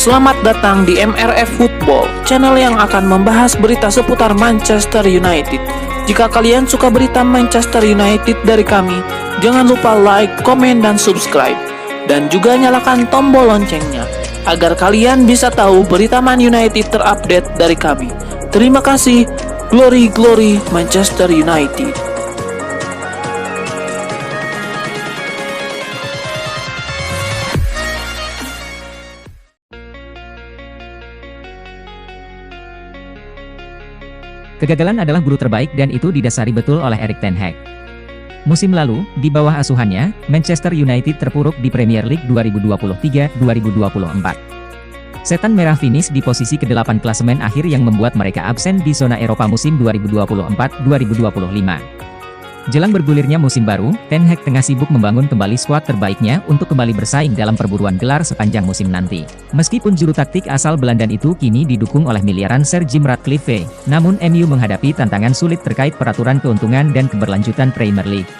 Selamat datang di MRF Football, channel yang akan membahas berita seputar Manchester United. Jika kalian suka berita Manchester United dari kami, jangan lupa like, komen, dan subscribe. Dan juga nyalakan tombol loncengnya, agar kalian bisa tahu berita Man United terupdate dari kami. Terima kasih, Glory Glory Manchester United. Kegagalan adalah guru terbaik dan itu didasari betul oleh Erik ten Hag. Musim lalu, di bawah asuhannya, Manchester United terpuruk di Premier League 2023-2024. Setan Merah finish di posisi ke-8 klasemen akhir yang membuat mereka absen di zona Eropa musim 2024-2025. Jelang bergulirnya musim baru, Ten Hag tengah sibuk membangun kembali skuad terbaiknya untuk kembali bersaing dalam perburuan gelar sepanjang musim nanti. Meskipun juru taktik asal Belanda itu kini didukung oleh miliaran Sir Jim Ratcliffe, namun MU menghadapi tantangan sulit terkait peraturan keuntungan dan keberlanjutan Premier League.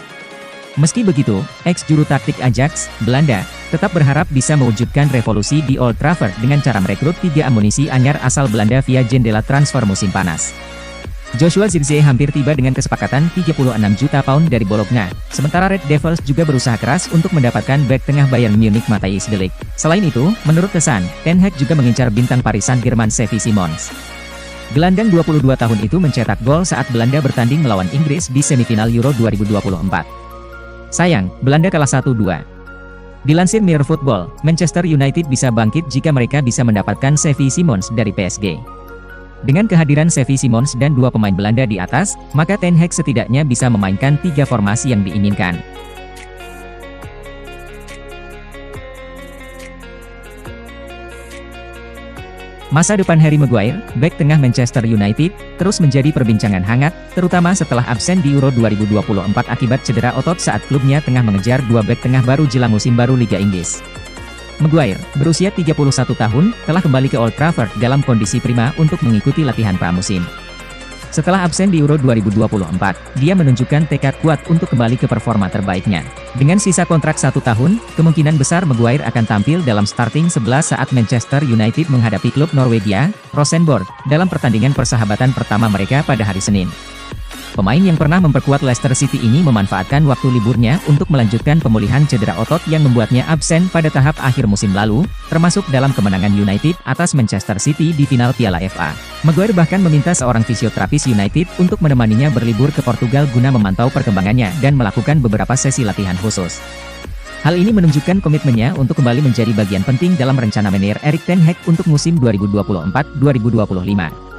Meski begitu, ex-juru taktik Ajax, Belanda, tetap berharap bisa mewujudkan revolusi di Old Trafford dengan cara merekrut 3 amunisi anyar asal Belanda via jendela transfer musim panas. Joshua Zirkzee hampir tiba dengan kesepakatan 36 juta pound dari Bologna, sementara Red Devils juga berusaha keras untuk mendapatkan bek tengah Bayern Munich Matthijs de Ligt. Selain itu, menurut The Sun, Ten Hag juga mengincar bintang Paris Saint-Germain Xavi Simons. Gelandang 22 tahun itu mencetak gol saat Belanda bertanding melawan Inggris di semifinal Euro 2024. Sayang, Belanda kalah 1-2. Dilansir Mirror Football, Manchester United bisa bangkit jika mereka bisa mendapatkan Xavi Simons dari PSG. Dengan kehadiran Xavi Simons dan 2 pemain Belanda di atas, maka Ten Hag setidaknya bisa memainkan 3 formasi yang diinginkan. Masa depan Harry Maguire, bek tengah Manchester United, terus menjadi perbincangan hangat, terutama setelah absen di Euro 2024 akibat cedera otot saat klubnya tengah mengejar 2 bek tengah baru jelang musim baru Liga Inggris. Maguire, berusia 31 tahun, telah kembali ke Old Trafford dalam kondisi prima untuk mengikuti latihan pramusim. Setelah absen di Euro 2024, dia menunjukkan tekad kuat untuk kembali ke performa terbaiknya. Dengan sisa kontrak 1 tahun, kemungkinan besar Maguire akan tampil dalam starting 11 saat Manchester United menghadapi klub Norwegia, Rosenborg, dalam pertandingan persahabatan pertama mereka pada hari Senin. Pemain yang pernah memperkuat Leicester City ini memanfaatkan waktu liburnya untuk melanjutkan pemulihan cedera otot yang membuatnya absen pada tahap akhir musim lalu, termasuk dalam kemenangan United atas Manchester City di final Piala FA. Maguire bahkan meminta seorang fisioterapis United untuk menemaninya berlibur ke Portugal guna memantau perkembangannya dan melakukan beberapa sesi latihan khusus. Hal ini menunjukkan komitmennya untuk kembali menjadi bagian penting dalam rencana manajer Erik ten Hag untuk musim 2024-2025.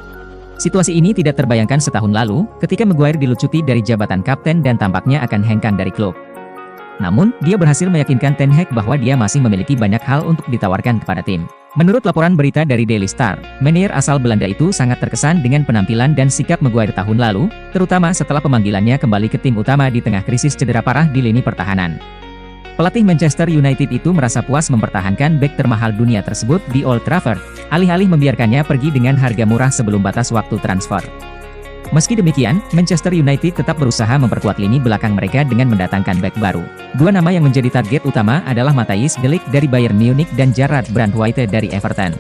Situasi ini tidak terbayangkan setahun lalu, ketika Maguire dilucuti dari jabatan kapten dan tampaknya akan hengkang dari klub. Namun, dia berhasil meyakinkan Ten Hag bahwa dia masih memiliki banyak hal untuk ditawarkan kepada tim. Menurut laporan berita dari Daily Star, manajer asal Belanda itu sangat terkesan dengan penampilan dan sikap Maguire tahun lalu, terutama setelah pemanggilannya kembali ke tim utama di tengah krisis cedera parah di lini pertahanan. Pelatih Manchester United itu merasa puas mempertahankan bek termahal dunia tersebut di Old Trafford, alih-alih membiarkannya pergi dengan harga murah sebelum batas waktu transfer. Meski demikian, Manchester United tetap berusaha memperkuat lini belakang mereka dengan mendatangkan bek baru. 2 nama yang menjadi target utama adalah Matthijs de Ligt dari Bayern Munich dan Jarrad Brandtwaite dari Everton.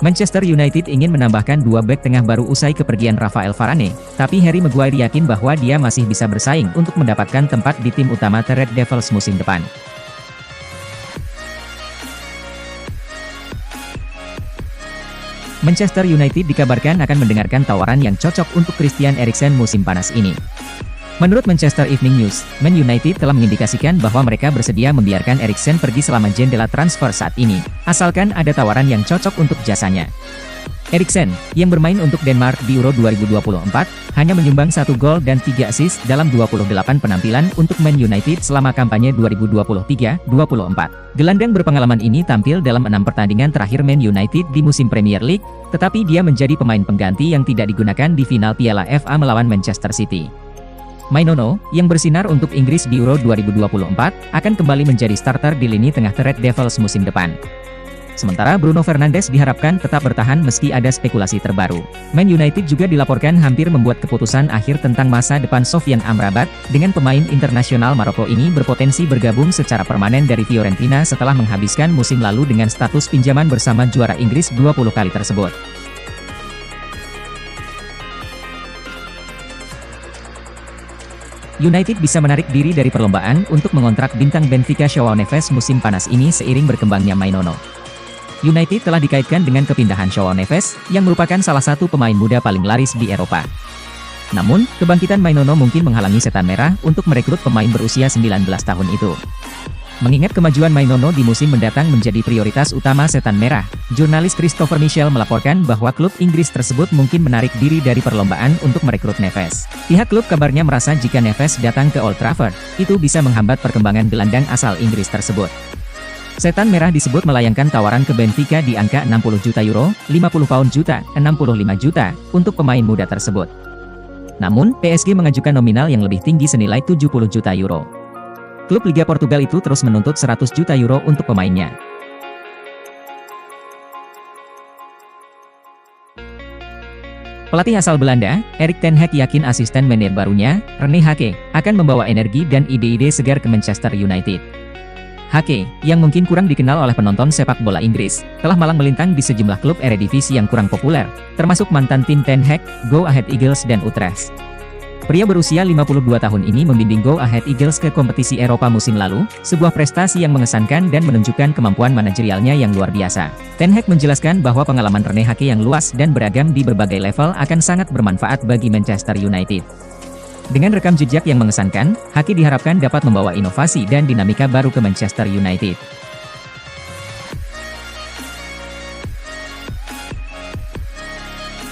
Manchester United ingin menambahkan 2 bek tengah baru usai kepergian Rafael Varane, tapi Harry Maguire yakin bahwa dia masih bisa bersaing untuk mendapatkan tempat di tim utama The Red Devils musim depan. Manchester United dikabarkan akan mendengarkan tawaran yang cocok untuk Christian Eriksen musim panas ini. Menurut Manchester Evening News, Man United telah mengindikasikan bahwa mereka bersedia membiarkan Eriksen pergi selama jendela transfer saat ini, asalkan ada tawaran yang cocok untuk jasanya. Eriksen, yang bermain untuk Denmark di Euro 2024, hanya menyumbang 1 gol dan 3 assist dalam 28 penampilan untuk Man United selama kampanye 2023-24. Gelandang berpengalaman ini tampil dalam 6 pertandingan terakhir Man United di musim Premier League, tetapi dia menjadi pemain pengganti yang tidak digunakan di final Piala FA melawan Manchester City. Mainono, yang bersinar untuk Inggris di Euro 2024, akan kembali menjadi starter di lini tengah The Red Devils musim depan. Sementara Bruno Fernandes diharapkan tetap bertahan meski ada spekulasi terbaru. Man United juga dilaporkan hampir membuat keputusan akhir tentang masa depan Sofyan Amrabat, dengan pemain internasional Maroko ini berpotensi bergabung secara permanen dari Fiorentina setelah menghabiskan musim lalu dengan status pinjaman bersama juara Inggris 20 kali tersebut. United bisa menarik diri dari perlombaan untuk mengontrak bintang Benfica João Neves musim panas ini seiring berkembangnya Mainono. United telah dikaitkan dengan kepindahan João Neves, yang merupakan salah satu pemain muda paling laris di Eropa. Namun, kebangkitan Mainono mungkin menghalangi Setan Merah untuk merekrut pemain berusia 19 tahun itu. Mengingat kemajuan Mainono di musim mendatang menjadi prioritas utama Setan Merah, jurnalis Christopher Michel melaporkan bahwa klub Inggris tersebut mungkin menarik diri dari perlombaan untuk merekrut Neves. Pihak klub kabarnya merasa jika Neves datang ke Old Trafford, itu bisa menghambat perkembangan gelandang asal Inggris tersebut. Setan Merah disebut melayangkan tawaran ke Benfica di angka 60 juta euro, 50 pound juta, 65 juta, untuk pemain muda tersebut. Namun, PSG mengajukan nominal yang lebih tinggi senilai 70 juta euro. Klub Liga Portugal itu terus menuntut 100 juta euro untuk pemainnya. Pelatih asal Belanda, Erik ten Hag yakin asisten manajer barunya, Rene Hake, akan membawa energi dan ide-ide segar ke Manchester United. Hake, yang mungkin kurang dikenal oleh penonton sepak bola Inggris, telah malang melintang di sejumlah klub Eredivisie yang kurang populer, termasuk mantan tim Ten Hag, Go Ahead Eagles dan Utrecht. Pria berusia 52 tahun ini membimbing Go Ahead Eagles ke kompetisi Eropa musim lalu, sebuah prestasi yang mengesankan dan menunjukkan kemampuan manajerialnya yang luar biasa. Ten Hag menjelaskan bahwa pengalaman Rene Hake yang luas dan beragam di berbagai level akan sangat bermanfaat bagi Manchester United. Dengan rekam jejak yang mengesankan, Hake diharapkan dapat membawa inovasi dan dinamika baru ke Manchester United.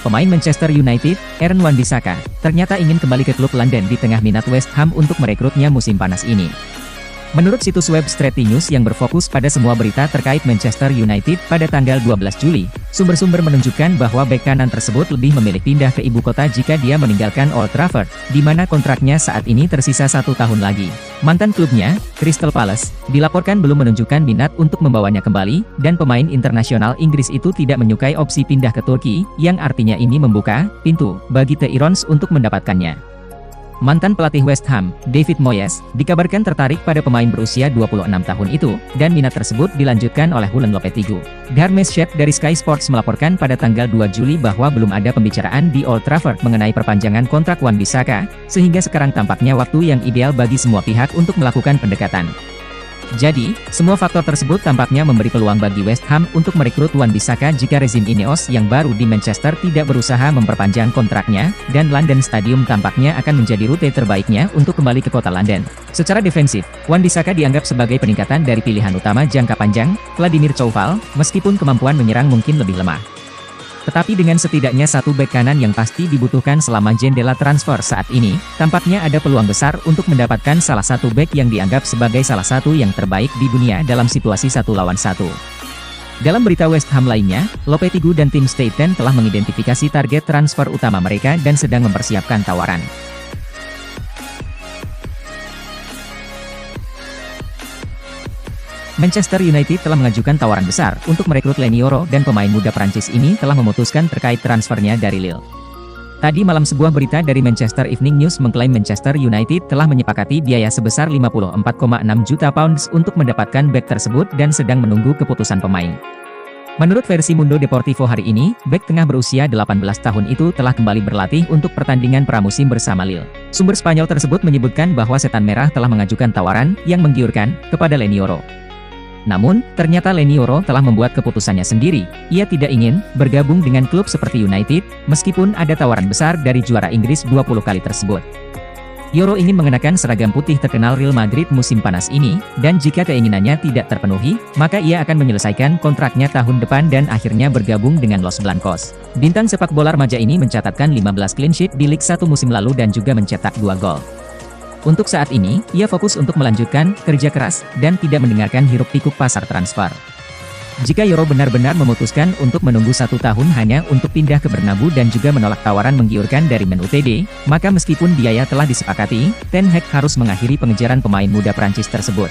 Pemain Manchester United, Aaron Wan-Bissaka, ternyata ingin kembali ke klub London di tengah minat West Ham untuk merekrutnya musim panas ini. Menurut situs web Straty News yang berfokus pada semua berita terkait Manchester United pada tanggal 12 Juli, sumber-sumber menunjukkan bahwa bek kanan tersebut lebih memilih pindah ke ibu kota jika dia meninggalkan Old Trafford, di mana kontraknya saat ini tersisa 1 tahun lagi. Mantan klubnya, Crystal Palace, dilaporkan belum menunjukkan minat untuk membawanya kembali, dan pemain internasional Inggris itu tidak menyukai opsi pindah ke Turki, yang artinya ini membuka pintu bagi The Irons untuk mendapatkannya. Mantan pelatih West Ham, David Moyes, dikabarkan tertarik pada pemain berusia 26 tahun itu, dan minat tersebut dilanjutkan oleh Julen Lopetegui. Dharmesh Sheth dari Sky Sports melaporkan pada tanggal 2 Juli bahwa belum ada pembicaraan di Old Trafford mengenai perpanjangan kontrak Wan-Bissaka, sehingga sekarang tampaknya waktu yang ideal bagi semua pihak untuk melakukan pendekatan. Jadi, semua faktor tersebut tampaknya memberi peluang bagi West Ham untuk merekrut Wan-Bissaka jika rezim Ineos yang baru di Manchester tidak berusaha memperpanjang kontraknya, dan London Stadium tampaknya akan menjadi rute terbaiknya untuk kembali ke kota London. Secara defensif, Wan-Bissaka dianggap sebagai peningkatan dari pilihan utama jangka panjang, Vladimir Coufal, meskipun kemampuan menyerang mungkin lebih lemah. Tetapi dengan setidaknya satu bek kanan yang pasti dibutuhkan selama jendela transfer saat ini, tampaknya ada peluang besar untuk mendapatkan salah satu bek yang dianggap sebagai salah satu yang terbaik di dunia dalam situasi 1 lawan 1. Dalam berita West Ham lainnya, Lopetegui dan tim Staten telah mengidentifikasi target transfer utama mereka dan sedang mempersiapkan tawaran. Manchester United telah mengajukan tawaran besar untuk merekrut Leny Yoro, dan pemain muda Prancis ini telah memutuskan terkait transfernya dari Lille. Tadi malam sebuah berita dari Manchester Evening News mengklaim Manchester United telah menyepakati biaya sebesar 54,6 juta pounds untuk mendapatkan bek tersebut dan sedang menunggu keputusan pemain. Menurut versi Mundo Deportivo hari ini, bek tengah berusia 18 tahun itu telah kembali berlatih untuk pertandingan pramusim bersama Lille. Sumber Spanyol tersebut menyebutkan bahwa Setan Merah telah mengajukan tawaran yang menggiurkan kepada Leny Yoro. Namun, ternyata Leny Yoro telah membuat keputusannya sendiri. Ia tidak ingin bergabung dengan klub seperti United, meskipun ada tawaran besar dari juara Inggris 20 kali tersebut. Yoro ingin mengenakan seragam putih terkenal Real Madrid musim panas ini, dan jika keinginannya tidak terpenuhi, maka ia akan menyelesaikan kontraknya tahun depan dan akhirnya bergabung dengan Los Blancos. Bintang sepak bola remaja ini mencatatkan 15 clean sheet di Liga 1 musim lalu dan juga mencetak 2 gol. Untuk saat ini, ia fokus untuk melanjutkan kerja keras dan tidak mendengarkan hiruk-pikuk pasar transfer. Jika Yoro benar-benar memutuskan untuk menunggu 1 tahun hanya untuk pindah ke Bernabeu dan juga menolak tawaran menggiurkan dari Man Utd, maka meskipun biaya telah disepakati, Ten Hag harus mengakhiri pengejaran pemain muda Prancis tersebut.